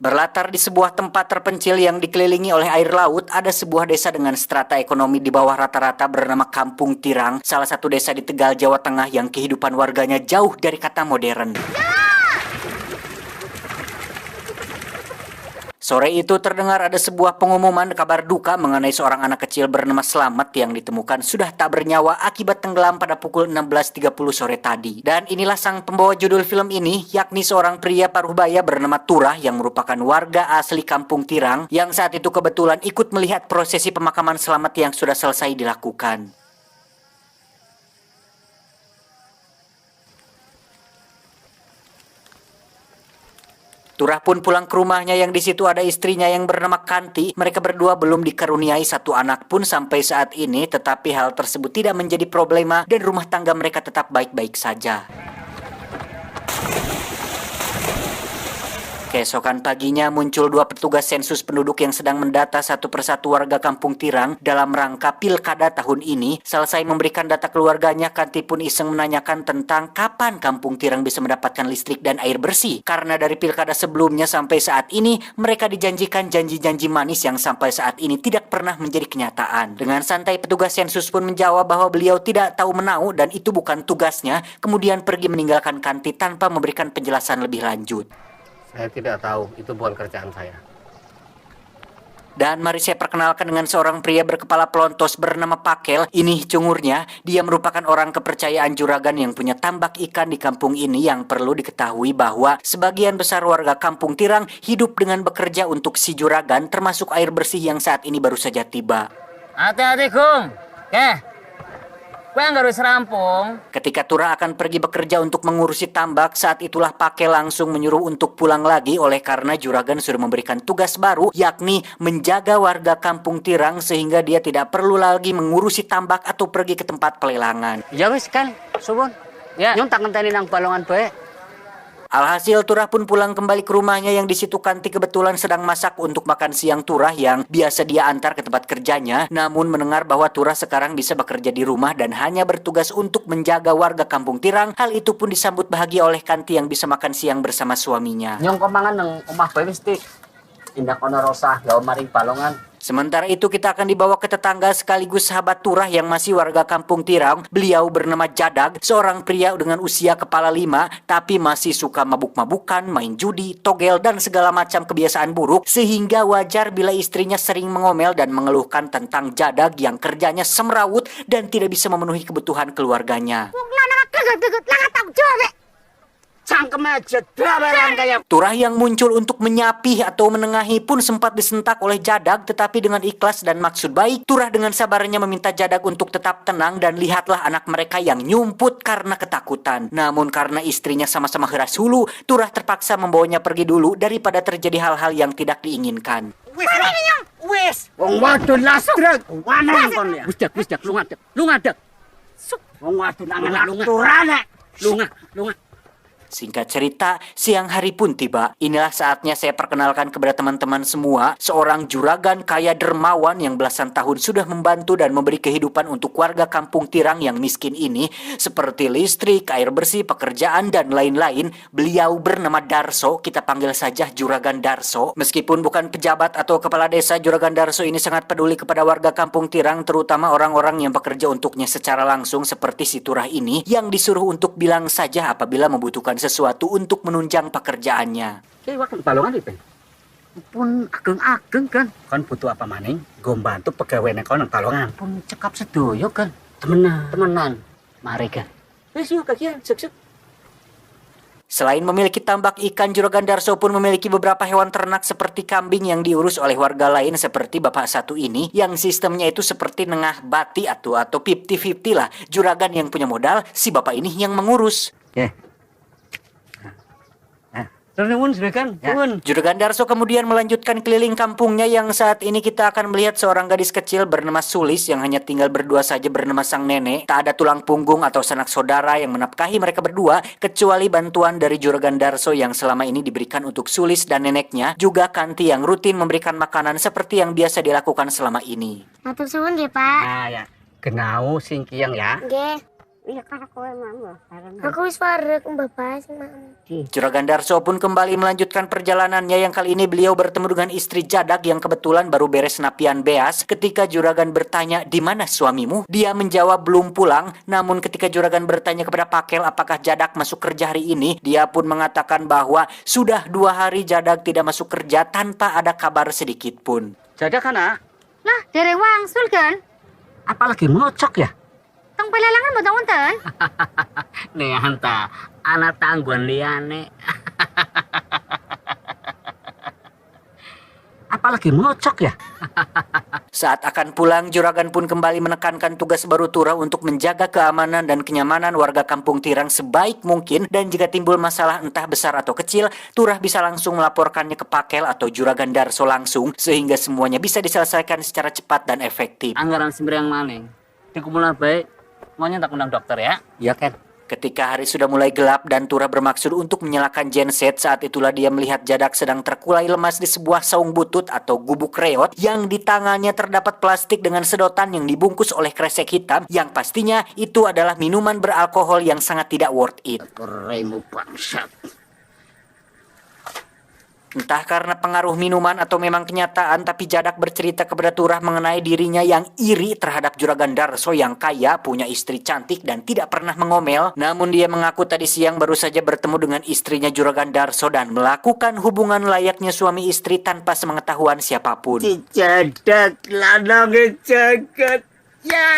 Berlatar di sebuah tempat terpencil yang dikelilingi oleh air laut, ada sebuah desa dengan strata ekonomi di bawah rata-rata bernama Kampung Tirang, salah satu desa di Tegal, Jawa Tengah yang kehidupan warganya jauh dari kata modern. Sore itu terdengar ada sebuah pengumuman kabar duka mengenai seorang anak kecil bernama Slamet yang ditemukan sudah tak bernyawa akibat tenggelam pada pukul 16.30 sore tadi. Dan inilah sang pembawa judul film ini, yakni seorang pria paruh baya bernama Turah yang merupakan warga asli Kampung Tirang yang saat itu kebetulan ikut melihat prosesi pemakaman Slamet yang sudah selesai dilakukan. Turah pun pulang ke rumahnya yang di situ ada istrinya yang bernama Kanti. Mereka berdua belum dikaruniai satu anak pun sampai saat ini, tetapi hal tersebut tidak menjadi problema dan rumah tangga mereka tetap baik-baik saja. Keesokan paginya muncul dua petugas sensus penduduk yang sedang mendata satu persatu warga Kampung Tirang dalam rangka pilkada tahun ini. Selesai memberikan data keluarganya, Kanti pun iseng menanyakan tentang kapan Kampung Tirang bisa mendapatkan listrik dan air bersih. Karena dari pilkada sebelumnya sampai saat ini, mereka dijanjikan janji-janji manis yang sampai saat ini tidak pernah menjadi kenyataan. Dengan santai petugas sensus pun menjawab bahwa beliau tidak tahu menau dan itu bukan tugasnya, kemudian pergi meninggalkan Kanti tanpa memberikan penjelasan lebih lanjut. Saya tidak tahu, itu bukan kerjaan saya. Dan mari saya perkenalkan dengan seorang pria berkepala pelontos bernama Pakel. Ini cungurnya, dia merupakan orang kepercayaan juragan yang punya tambak ikan di kampung ini. Yang perlu diketahui bahwa sebagian besar warga Kampung Tirang hidup dengan bekerja untuk si juragan, termasuk air bersih yang saat ini baru saja tiba. Hati-hati, Gung. Gue harus rampung. Ketika Turah akan pergi bekerja untuk mengurusi tambak, saat itulah Pakel langsung menyuruh untuk pulang lagi oleh karena juragan sudah memberikan tugas baru, yakni menjaga warga Kampung Tirang sehingga dia tidak perlu lagi mengurusi tambak atau pergi ke tempat pelelangan. Ya wis kan, suwun. Ya. Nyong tak ngenteni nang balongan bae. Alhasil Turah pun pulang kembali ke rumahnya yang di situ Kanti kebetulan sedang masak untuk makan siang Turah yang biasa dia antar ke tempat kerjanya. Namun mendengar bahwa Turah sekarang bisa bekerja di rumah dan hanya bertugas untuk menjaga warga Kampung Tirang, hal itu pun disambut bahagia oleh Kanti yang bisa makan siang bersama suaminya. Nyong komangan nang omah bae wis tik. Indah kono rosah gawe maring balongan. Sementara itu kita akan dibawa ke tetangga sekaligus sahabat Turah yang masih warga Kampung Tirang. Beliau bernama Jadag, seorang pria dengan usia kepala 5 tapi masih suka mabuk-mabukan, main judi, togel dan segala macam kebiasaan buruk, sehingga wajar bila istrinya sering mengomel dan mengeluhkan tentang Jadag yang kerjanya semrawut dan tidak bisa memenuhi kebutuhan keluarganya. Turah yang muncul untuk menyapih atau menengahi pun sempat disentak oleh Jadag, tetapi dengan ikhlas dan maksud baik, Turah dengan sabarnya meminta Jadag untuk tetap tenang dan lihatlah anak mereka yang nyumput karena ketakutan. Namun karena istrinya sama-sama heras hulu, Turah terpaksa membawanya pergi dulu daripada terjadi hal-hal yang tidak diinginkan. Wis. Wong wadon lastrek. Wanang kon ya. Wis dak lu ngadeg. Lu ngadeg. Wong wadon nang turane. Lunga. Singkat cerita, siang hari pun tiba. Inilah saatnya saya perkenalkan kepada teman-teman semua, seorang juragan kaya dermawan yang belasan tahun sudah membantu dan memberi kehidupan untuk warga Kampung Tirang yang miskin ini, seperti listrik, air bersih, pekerjaan, dan lain-lain. Beliau bernama Darso, kita panggil saja Juragan Darso. Meskipun bukan pejabat atau kepala desa, Juragan Darso ini sangat peduli kepada warga Kampung Tirang, terutama orang-orang yang bekerja untuknya secara langsung seperti si Turah ini, yang disuruh untuk bilang saja apabila membutuhkan sesuatu untuk menunjang pekerjaannya. Ki wak balongan iki. Pun ageng-ageng kan. Kan butuh apa maning? Go bantu pegawene kono balongan. Pun cekap sedoyo kan. Temenan. Mari kan. Wis yo kagian sek-sek. Selain memiliki tambak ikan, Juragan Darso pun memiliki beberapa hewan ternak seperti kambing yang diurus oleh warga lain seperti bapak satu ini yang sistemnya itu seperti nengah bati atau 50-50 lah. Juragan yang punya modal, si bapak ini yang mengurus. Juragan Darso kemudian melanjutkan keliling kampungnya yang saat ini kita akan melihat seorang gadis kecil bernama Sulis yang hanya tinggal berdua saja bernama sang nenek. Tak ada tulang punggung atau sanak saudara yang menafkahi mereka berdua kecuali bantuan dari Juragan Darso yang selama ini diberikan untuk Sulis dan neneknya, juga Kanti yang rutin memberikan makanan seperti yang biasa dilakukan selama ini. Matur suwun nggih, Pak. Nah ya, genau sing kiyang ya. Nggih. Iya kan aku emang bareng. Aku wis parek Mbah Bas, Mam. Juragan Darso pun kembali melanjutkan perjalanannya yang kali ini beliau bertemu dengan istri Jadag yang kebetulan baru beres napian beas. Ketika Juragan bertanya, "Di mana suamimu?" Dia menjawab belum pulang. Namun ketika Juragan bertanya kepada Pakel apakah Jadag masuk kerja hari ini, dia pun mengatakan bahwa sudah 2 hari Jadag tidak masuk kerja tanpa ada kabar sedikit pun. Jadak anak, Lah, dereng wangsul kan? apalagi ngocok ya? Tong pelelangan mboten wonten. Nih anta, anak tangguhan liane. Apalagi ngocok ya? Saat akan pulang, Juragan pun kembali menekankan tugas baru Turah untuk menjaga keamanan dan kenyamanan warga Kampung Tirang sebaik mungkin, dan jika timbul masalah entah besar atau kecil, Turah bisa langsung melaporkannya ke Pakel atau Juragan Darso langsung sehingga semuanya bisa diselesaikan secara cepat dan efektif. Anggaran sembrang maning. Dikumpulna baik. Maunya tak undang dokter ya? Iya kan. Ketika hari sudah mulai gelap dan Turah bermaksud untuk menyalakan genset, saat itulah dia melihat Jadak sedang terkulai lemas di sebuah saung butut atau gubuk reot yang di tangannya terdapat plastik dengan sedotan yang dibungkus oleh kresek hitam yang pastinya itu adalah minuman beralkohol yang sangat tidak worth it. Keremu bangsat. Entah karena pengaruh minuman atau memang kenyataan, tapi Jadak bercerita kepada Turah mengenai dirinya yang iri terhadap Juragan Darso yang kaya, punya istri cantik dan tidak pernah mengomel. Namun dia mengaku tadi siang baru saja bertemu dengan istrinya Juragan Darso dan melakukan hubungan layaknya suami istri tanpa sepengetahuan siapapun. Jadak lanang jagat. Ya.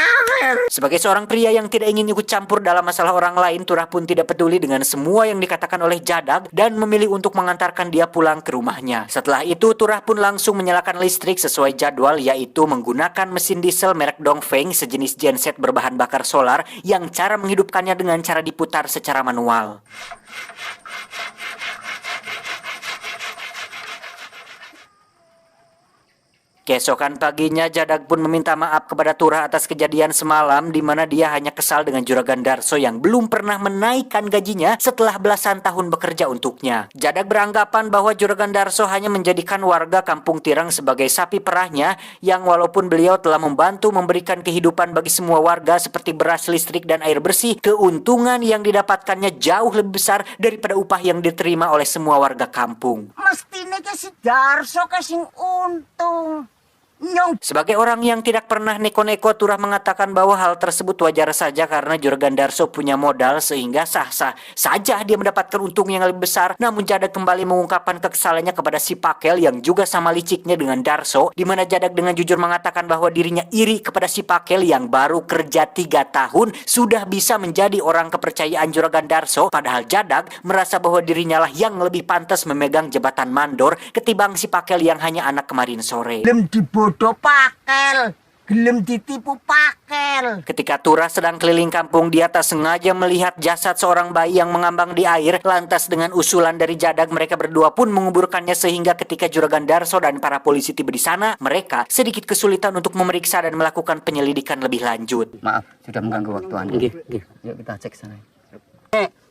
Sebagai seorang pria yang tidak ingin ikut campur dalam masalah orang lain, Turah pun tidak peduli dengan semua yang dikatakan oleh Jadag dan memilih untuk mengantarkan dia pulang ke rumahnya. Setelah itu, Turah pun langsung menyalakan listrik sesuai jadwal, yaitu menggunakan mesin diesel merek Dongfeng sejenis genset berbahan bakar solar yang cara menghidupkannya dengan cara diputar secara manual. Keesokan paginya, Jadag pun meminta maaf kepada Turah atas kejadian semalam di mana dia hanya kesal dengan Juragan Darso yang belum pernah menaikkan gajinya setelah belasan tahun bekerja untuknya. Jadag beranggapan bahwa Juragan Darso hanya menjadikan warga Kampung Tirang sebagai sapi perahnya yang walaupun beliau telah membantu memberikan kehidupan bagi semua warga seperti beras, listrik, dan air bersih, keuntungan yang didapatkannya jauh lebih besar daripada upah yang diterima oleh semua warga kampung. Mestine ke si Darso sing untung. Nyong. Sebagai orang yang tidak pernah neko-neko, Turah mengatakan bahwa hal tersebut wajar saja karena Juragan Darso punya modal sehingga sah-sah saja dia mendapatkan untung yang lebih besar. Namun Jadag kembali mengungkapkan kekesalannya kepada si Pakel yang juga sama liciknya dengan Darso, di mana Jadag dengan jujur mengatakan bahwa dirinya iri kepada si Pakel yang baru kerja 3 tahun sudah bisa menjadi orang kepercayaan Juragan Darso, padahal Jadag merasa bahwa dirinya lah yang lebih pantas memegang jabatan mandor ketimbang si Pakel yang hanya anak kemarin sore. Bodoh Pakel, gelem ditipu Pakel. Ketika Turah sedang keliling kampung, dia tak sengaja melihat jasad seorang bayi yang mengambang di air. Lantas dengan usulan dari Jadag, mereka berdua pun menguburkannya sehingga ketika Juragan Darso dan para polisi tiba di sana, mereka sedikit kesulitan untuk memeriksa dan melakukan penyelidikan lebih lanjut. Maaf, sudah mengganggu waktu Anda. Nggih. Yuk kita cek sana.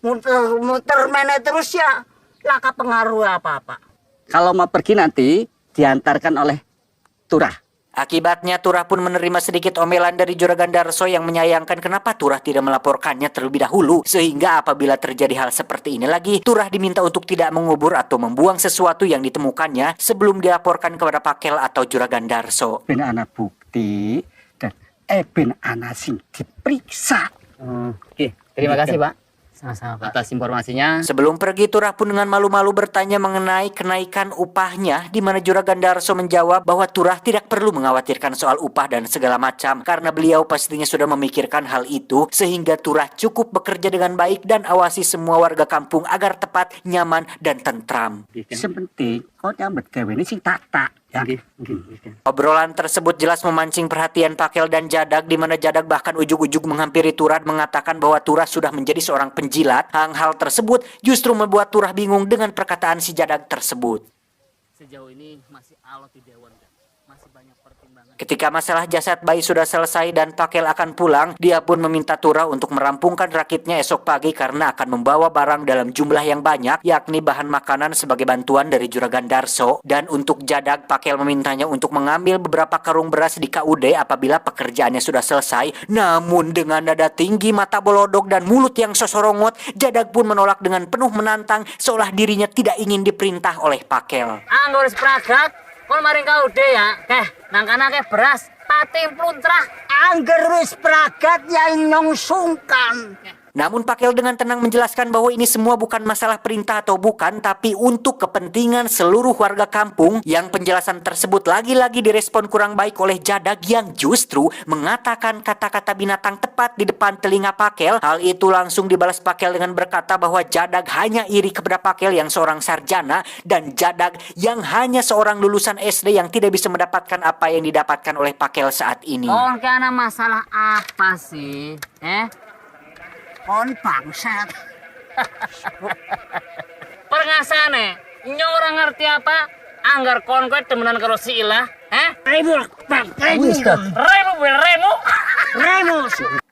Muter mana terus ya, laka pengaruh apa-apa. Kalau mau pergi nanti diantarkan oleh Turah. Akibatnya Turah pun menerima sedikit omelan dari Juragan Darso yang menyayangkan kenapa Turah tidak melaporkannya terlebih dahulu. Sehingga apabila terjadi hal seperti ini lagi, Turah diminta untuk tidak mengubur atau membuang sesuatu yang ditemukannya sebelum dilaporkan kepada Pakel atau Juragan Darso. Ben ana bukti dan ben ana sing diperiksa. Oke, terima kasih Pak. Sama-sama Pak atas informasinya. Sebelum pergi, Turah pun dengan malu-malu bertanya mengenai kenaikan upahnya, di mana Juragan Darso menjawab bahwa Turah tidak perlu mengkhawatirkan soal upah dan segala macam karena beliau pastinya sudah memikirkan hal itu, sehingga Turah cukup bekerja dengan baik dan awasi semua warga kampung agar tepat, nyaman, dan tentram. Sepenting kau nyambet gawe ini sing tata. Ya. Obrolan tersebut jelas memancing perhatian Pakel dan Jadag, di mana Jadag bahkan ujug-ujug menghampiri Turah mengatakan bahwa Turah sudah menjadi seorang penjilat. Hal tersebut justru membuat Turah bingung dengan perkataan si Jadag tersebut. Sejauh ini masih alot di dewan, masih banyak pertimbangan. Ketika masalah jasad bayi sudah selesai dan Pakel akan pulang, dia pun meminta Turah untuk merampungkan rakitnya esok pagi karena akan membawa barang dalam jumlah yang banyak, yakni bahan makanan sebagai bantuan dari Juragan Darso. Dan untuk Jadag, Pakel memintanya untuk mengambil beberapa karung beras di KUD apabila pekerjaannya sudah selesai. Namun dengan nada tinggi, mata bolodok, dan mulut yang sosorongot, Jadag pun menolak dengan penuh menantang, seolah dirinya tidak ingin diperintah oleh Pakel. Anggur spragat, kon maring KUD ya. Nangkana beras, pating pluntrah. Angger wis pragat yang nyong sungkan. Namun Pakel dengan tenang menjelaskan bahwa ini semua bukan masalah perintah atau bukan, tapi untuk kepentingan seluruh warga kampung. Yang penjelasan tersebut lagi-lagi direspon kurang baik oleh Jadag yang justru mengatakan kata-kata binatang tepat di depan telinga Pakel. Hal itu langsung dibalas Pakel dengan berkata bahwa Jadag hanya iri kepada Pakel yang seorang sarjana dan Jadag yang hanya seorang lulusan SD yang tidak bisa mendapatkan apa yang didapatkan oleh Pakel saat ini. Kon kana masalah apa sih? Kon bangsat. Perngasane, nyong ora ngerti apa? Anggar kon kowe temenan karo si Ilah, Remu, bang, Remu.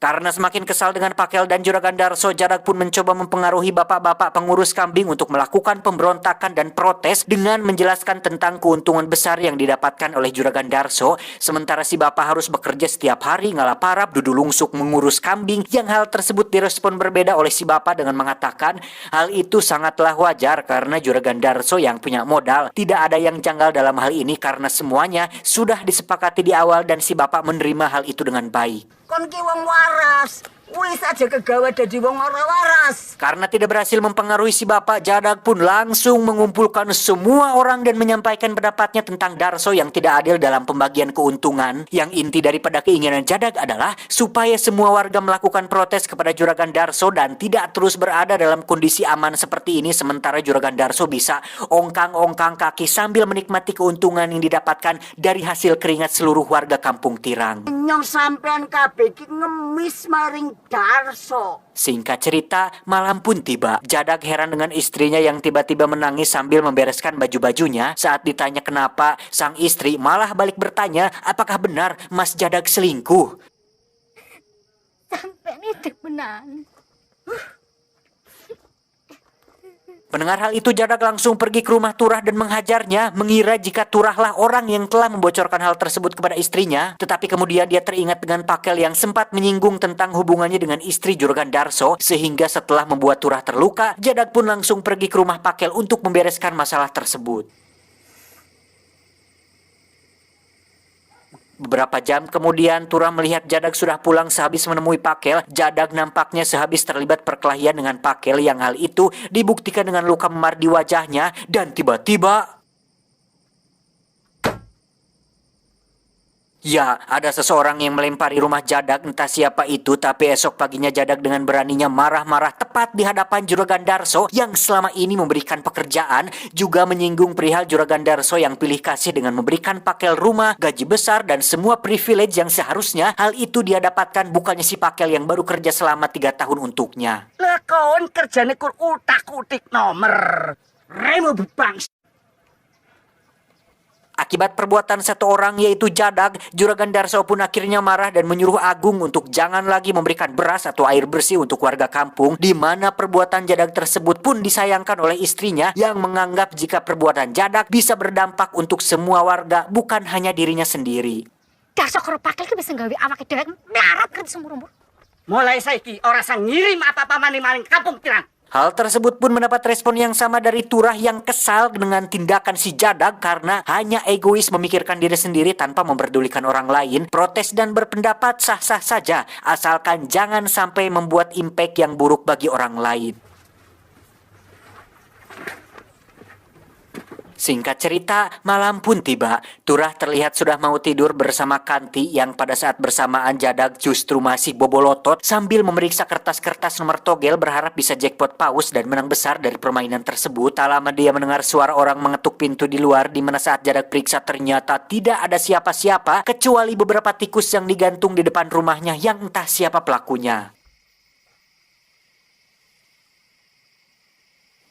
Karena semakin kesal dengan Pakel dan Juragan Darso, Jadag pun mencoba mempengaruhi bapak-bapak pengurus kambing untuk melakukan pemberontakan dan protes dengan menjelaskan tentang keuntungan besar yang didapatkan oleh Juragan Darso. Sementara si bapak harus bekerja setiap hari ngalah parap dudulungsuk mengurus kambing, yang hal tersebut direspon berbeda oleh si bapak dengan mengatakan hal itu sangatlah wajar karena Juragan Darso yang punya modal. Tidak ada yang janggal dalam hal ini karena semuanya sudah disepakati di awal dan si bapak menerima hal itu dengan baik. Kon ki wong waras. Wis aja kegawe dadi wong ora waras. Karena tidak berhasil mempengaruhi si bapak, Jadag pun langsung mengumpulkan semua orang dan menyampaikan pendapatnya tentang Darso yang tidak adil dalam pembagian keuntungan. Yang inti daripada keinginan Jadag adalah supaya semua warga melakukan protes kepada Juragan Darso dan tidak terus berada dalam kondisi aman seperti ini, sementara Juragan Darso bisa ongkang-ongkang kaki sambil menikmati keuntungan yang didapatkan dari hasil keringat seluruh warga kampung Tirang. Nyong sampean kabeh ki ngemis maring Darso. Singkat cerita, malam pun tiba. Jadag heran dengan istrinya yang tiba-tiba menangis sambil membereskan baju-bajunya. Saat ditanya kenapa, sang istri malah balik bertanya apakah benar Mas Jadag selingkuh. Sampai ini benar. Mendengar hal itu, Jadag langsung pergi ke rumah Turah dan menghajarnya, mengira jika Turahlah orang yang telah membocorkan hal tersebut kepada istrinya. Tetapi kemudian dia teringat dengan Pakel yang sempat menyinggung tentang hubungannya dengan istri Juragan Darso, sehingga setelah membuat Turah terluka, Jadag pun langsung pergi ke rumah Pakel untuk membereskan masalah tersebut. Beberapa jam kemudian, Turah melihat Jadag sudah pulang sehabis menemui Pakel. Jadag nampaknya sehabis terlibat perkelahian dengan Pakel, yang hal itu dibuktikan dengan luka memar di wajahnya. Dan tiba-tiba, ya, ada seseorang yang melempari rumah Jadag, entah siapa itu, tapi esok paginya Jadag dengan beraninya marah-marah tepat di hadapan Juragan Darso yang selama ini memberikan pekerjaan, juga menyinggung perihal Juragan Darso yang pilih kasih dengan memberikan Pakel rumah, gaji besar, dan semua privilege yang seharusnya hal itu dia dapatkan, bukannya si Pakel yang baru kerja selama 3 tahun untuknya. Lah kon kerjane kur utak-utik nomor. Remu bangsa. Akibat perbuatan satu orang yaitu Jadag, Juragan Darso pun akhirnya marah dan menyuruh Agung untuk jangan lagi memberikan beras atau air bersih untuk warga kampung, di mana perbuatan Jadag tersebut pun disayangkan oleh istrinya yang menganggap jika perbuatan Jadag bisa berdampak untuk semua warga, bukan hanya dirinya sendiri. Darso karo Pakel ki bisa gawe awake dhewe melarat kan seumur-umur. Mulai saiki ora sang ngirim apa-apa maning-maning kampung Tirang. Hal tersebut pun mendapat respon yang sama dari Turah yang kesal dengan tindakan si Jadag karena hanya egois memikirkan diri sendiri tanpa memperdulikan orang lain. Protes dan berpendapat sah-sah saja, asalkan jangan sampai membuat impact yang buruk bagi orang lain. Singkat cerita, malam pun tiba. Turah terlihat sudah mau tidur bersama Kanti yang pada saat bersamaan Jadag justru masih bobolotot sambil memeriksa kertas-kertas nomor togel berharap bisa jackpot paus dan menang besar dari permainan tersebut. Tak lama dia mendengar suara orang mengetuk pintu di luar, di mana saat Jadag periksa ternyata tidak ada siapa-siapa kecuali beberapa tikus yang digantung di depan rumahnya yang entah siapa pelakunya.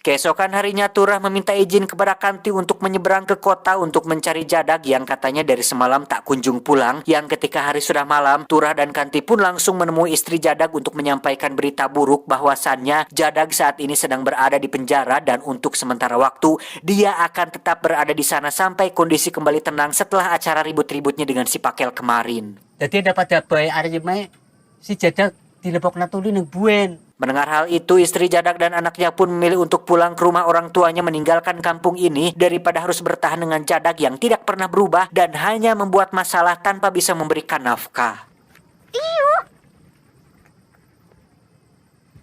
Keesokan harinya Turah meminta izin kepada Kanti untuk menyeberang ke kota untuk mencari Jadag yang katanya dari semalam tak kunjung pulang. Yang ketika hari sudah malam, Turah dan Kanti pun langsung menemui istri Jadag untuk menyampaikan berita buruk bahwasannya Jadag saat ini sedang berada di penjara dan untuk sementara waktu dia akan tetap berada di sana sampai kondisi kembali tenang setelah acara ribut-ributnya dengan si Pakel kemarin. Jadi dapat dapat hari ini si Jadag dilebokna tuli ning buen. Mendengar hal itu, istri Jadag dan anaknya pun memilih untuk pulang ke rumah orang tuanya meninggalkan kampung ini daripada harus bertahan dengan Jadag yang tidak pernah berubah dan hanya membuat masalah tanpa bisa memberikan nafkah.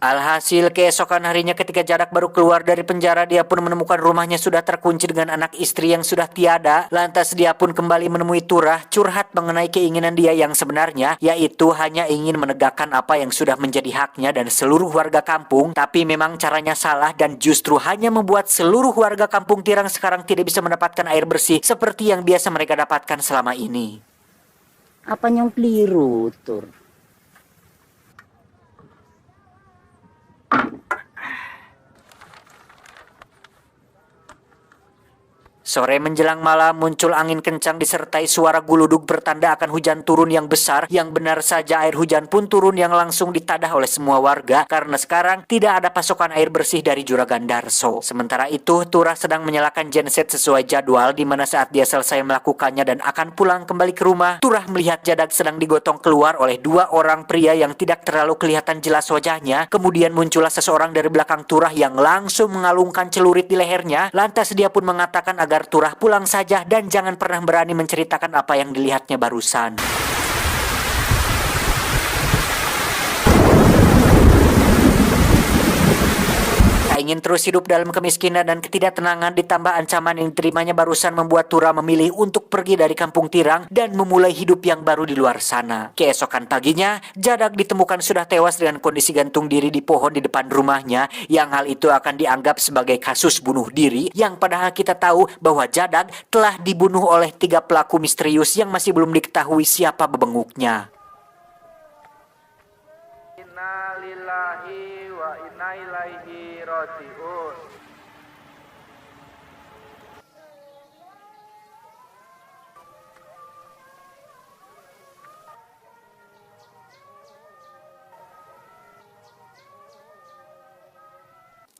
Alhasil keesokan harinya ketika Jadag baru keluar dari penjara, dia pun menemukan rumahnya sudah terkunci dengan anak istri yang sudah tiada. Lantas dia pun kembali menemui Turah, curhat mengenai keinginan dia yang sebenarnya, yaitu hanya ingin menegakkan apa yang sudah menjadi haknya dan seluruh warga kampung. Tapi memang caranya salah dan justru hanya membuat seluruh warga kampung Tirang sekarang tidak bisa mendapatkan air bersih seperti yang biasa mereka dapatkan selama ini. Apa yang keliru, Tur? Sore menjelang malam muncul angin kencang disertai suara guludug bertanda akan hujan turun yang besar. Yang benar saja air hujan pun turun yang langsung ditadah oleh semua warga karena sekarang tidak ada pasokan air bersih dari Juragan Darso. Sementara itu Turah sedang menyalakan genset sesuai jadwal, di mana saat dia selesai melakukannya dan akan pulang kembali ke rumah, Turah melihat Jadag sedang digotong keluar oleh dua orang pria yang tidak terlalu kelihatan jelas wajahnya. Kemudian muncullah seseorang dari belakang Turah yang langsung mengalungkan celurit di lehernya. Lantas dia pun mengatakan agar Turah pulang saja dan jangan pernah berani menceritakan apa yang dilihatnya barusan. Ingin terus hidup dalam kemiskinan dan ketidaktenangan ditambah ancaman yang diterimanya barusan membuat Turah memilih untuk pergi dari kampung Tirang dan memulai hidup yang baru di luar sana. Keesokan paginya, Jadag ditemukan sudah tewas dengan kondisi gantung diri di pohon di depan rumahnya, yang hal itu akan dianggap sebagai kasus bunuh diri, yang padahal kita tahu bahwa Jadag telah dibunuh oleh 3 pelaku misterius yang masih belum diketahui siapa bebenguknya. Innalillahi wa inna ilaihi raji'un.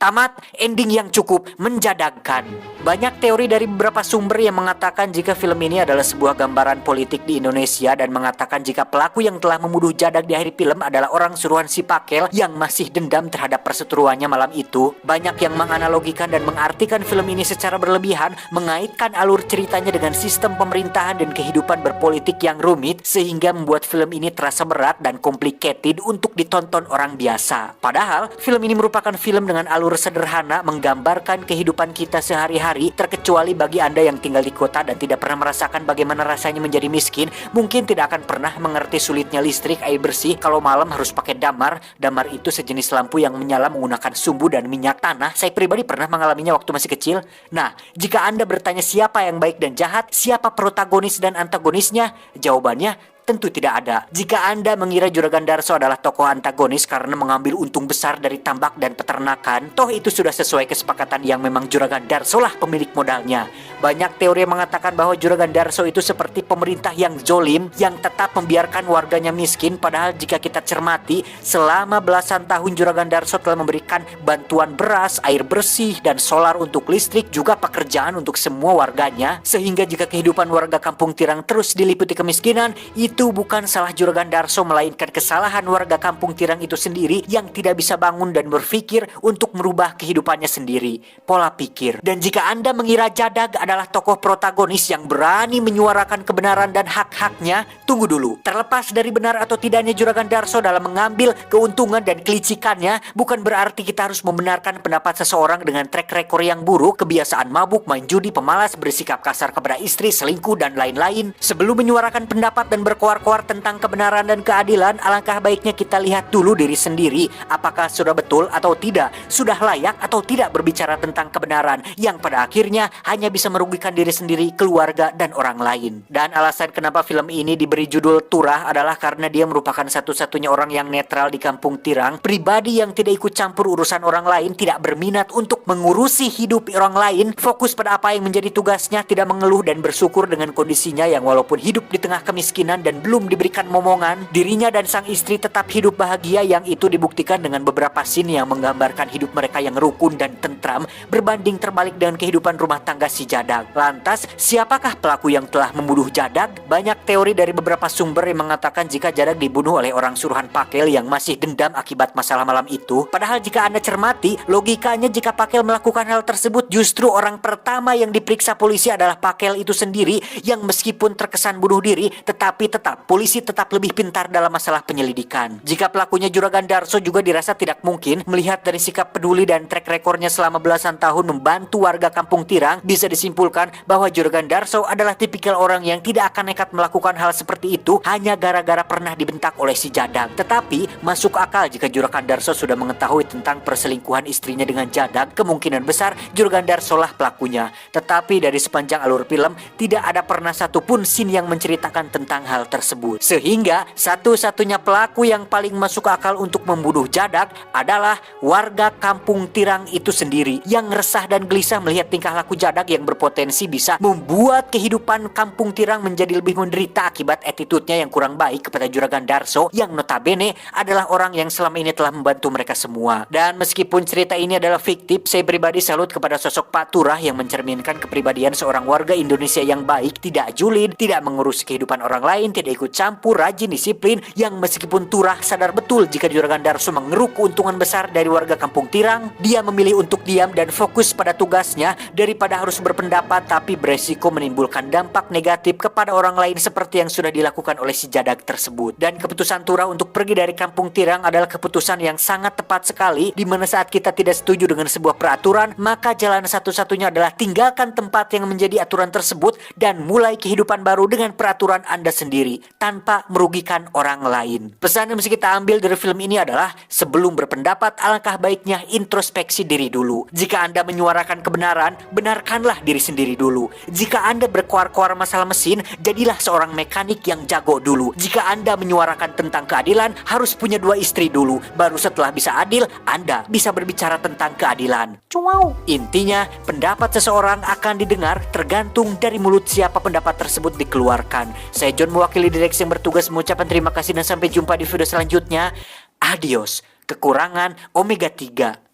Tamat, ending yang cukup menjadagkan. Banyak teori dari beberapa sumber yang mengatakan jika film ini adalah sebuah gambaran politik di Indonesia dan mengatakan jika pelaku yang telah membunuh Jadag di akhir film adalah orang suruhan si Pakel yang masih dendam terhadap perseteruannya malam itu. Banyak yang menganalogikan dan mengartikan film ini secara berlebihan, mengaitkan alur ceritanya dengan sistem pemerintahan dan kehidupan berpolitik yang rumit, sehingga membuat film ini terasa berat dan complicated untuk ditonton orang biasa. Padahal, film ini merupakan film dengan alur sederhana menggambarkan kehidupan kita sehari-hari, terkecuali bagi Anda yang tinggal di kota dan tidak pernah merasakan bagaimana rasanya menjadi miskin, mungkin tidak akan pernah mengerti sulitnya listrik, air bersih, kalau malam harus pakai damar. Damar itu sejenis lampu yang menyala menggunakan sumbu dan minyak tanah. Saya pribadi pernah mengalaminya waktu masih kecil. Nah, jika Anda bertanya siapa yang baik dan jahat, siapa protagonis dan antagonisnya, jawabannya tentu tidak ada. Jika Anda mengira Juragan Darso adalah tokoh antagonis karena mengambil untung besar dari tambak dan peternakan, toh itu sudah sesuai kesepakatan yang memang Juragan Darso lah pemilik modalnya. Banyak teori yang mengatakan bahwa Juragan Darso itu seperti pemerintah yang zolim, yang tetap membiarkan warganya miskin, padahal jika kita cermati, selama belasan tahun Juragan Darso telah memberikan bantuan beras, air bersih, dan solar untuk listrik, juga pekerjaan untuk semua warganya, sehingga jika kehidupan warga kampung Tirang terus diliputi kemiskinan, itu bukan salah Juragan Darso, melainkan kesalahan warga kampung Tirang itu sendiri yang tidak bisa bangun dan berpikir untuk merubah kehidupannya sendiri, pola pikir. Dan jika Anda mengira Jadag adalah tokoh protagonis yang berani menyuarakan kebenaran dan hak-haknya, tunggu dulu. Terlepas dari benar atau tidaknya Juragan Darso dalam mengambil keuntungan dan kelicikannya, bukan berarti kita harus membenarkan pendapat seseorang dengan track record yang buruk, kebiasaan mabuk, main judi, pemalas, bersikap kasar kepada istri, selingkuh, dan lain-lain. Sebelum menyuarakan pendapat dan berkoar-koar tentang kebenaran dan keadilan, alangkah baiknya kita lihat dulu diri sendiri. Apakah sudah betul atau tidak? Sudah layak atau tidak berbicara tentang kebenaran yang pada akhirnya hanya bisa merugikan diri sendiri, keluarga, dan orang lain. Dan alasan kenapa film ini diberi judul Turah adalah karena dia merupakan satu-satunya orang yang netral di Kampung Tirang, pribadi yang tidak ikut campur urusan orang lain, tidak berminat untuk mengurusi hidup orang lain, fokus pada apa yang menjadi tugasnya, tidak mengeluh dan bersyukur dengan kondisinya yang walaupun hidup di tengah kemiskinan dan belum diberikan momongan, dirinya dan sang istri tetap hidup bahagia, yang itu dibuktikan dengan beberapa scene yang menggambarkan hidup mereka yang rukun dan tentram, berbanding terbalik dengan kehidupan rumah tangga si Jadag. Lantas, siapakah pelaku yang telah membunuh Jadag? Banyak teori dari beberapa sumber yang mengatakan jika Jadag dibunuh oleh orang suruhan Pakel yang masih dendam akibat masalah malam itu. Padahal jika Anda cermati, logikanya jika Pakel melakukan hal tersebut, justru orang pertama yang diperiksa polisi adalah Pakel itu sendiri, yang meskipun terkesan bunuh diri, tetapi polisi tetap lebih pintar dalam masalah penyelidikan. Jika pelakunya Juragan Darso juga dirasa tidak mungkin, melihat dari sikap peduli dan track rekornya selama belasan tahun membantu warga Kampung Tirang, bisa disimpulkan bahwa Juragan Darso adalah tipikal orang yang tidak akan nekat melakukan hal seperti itu hanya gara-gara pernah dibentak oleh si Jadag. Tetapi masuk akal jika Juragan Darso sudah mengetahui tentang perselingkuhan istrinya dengan Jadag, kemungkinan besar Juragan Darso lah pelakunya. Tetapi dari sepanjang alur film tidak ada pernah satupun scene yang menceritakan tentang hal tersebut. Sehingga satu-satunya pelaku yang paling masuk akal untuk membunuh Jadag adalah warga Kampung Tirang itu sendiri, yang resah dan gelisah melihat tingkah laku Jadag yang berpotensi bisa membuat kehidupan Kampung Tirang menjadi lebih menderita akibat attitude-nya yang kurang baik kepada Juragan Darso, yang notabene adalah orang yang selama ini telah membantu mereka semua. Dan meskipun cerita ini adalah fiktif, saya pribadi salut kepada sosok Pak Turah yang mencerminkan kepribadian seorang warga Indonesia yang baik, tidak julid, tidak mengurus kehidupan orang lain, tidak ikut campur, rajin, disiplin, yang meskipun Turah sadar betul jika Juragan Darso mengeruk keuntungan besar dari warga Kampung Tirang, dia memilih untuk diam dan fokus pada tugasnya daripada harus berpendapat tapi beresiko menimbulkan dampak negatif kepada orang lain seperti yang sudah dilakukan oleh si Jadag tersebut. Dan keputusan Turah untuk pergi dari Kampung Tirang adalah keputusan yang sangat tepat sekali, di mana saat kita tidak setuju dengan sebuah peraturan, maka jalan satu-satunya adalah tinggalkan tempat yang menjadi aturan tersebut dan mulai kehidupan baru dengan peraturan Anda sendiri tanpa merugikan orang lain. Pesan yang mesti kita ambil dari film ini adalah sebelum berpendapat, alangkah baiknya introspeksi diri dulu. Jika Anda menyuarakan kebenaran, benarkanlah diri sendiri dulu. Jika Anda berkoar-koar masalah mesin, jadilah seorang mekanik yang jago dulu. Jika Anda menyuarakan tentang keadilan, harus punya 2 istri dulu. Baru setelah bisa adil, Anda bisa berbicara tentang keadilan. Wow. Intinya, pendapat seseorang akan didengar tergantung dari mulut siapa pendapat tersebut dikeluarkan. Saya John, mewakili direksi yang bertugas, mengucapkan terima kasih dan sampai jumpa di video selanjutnya. Adios. Kekurangan omega 3.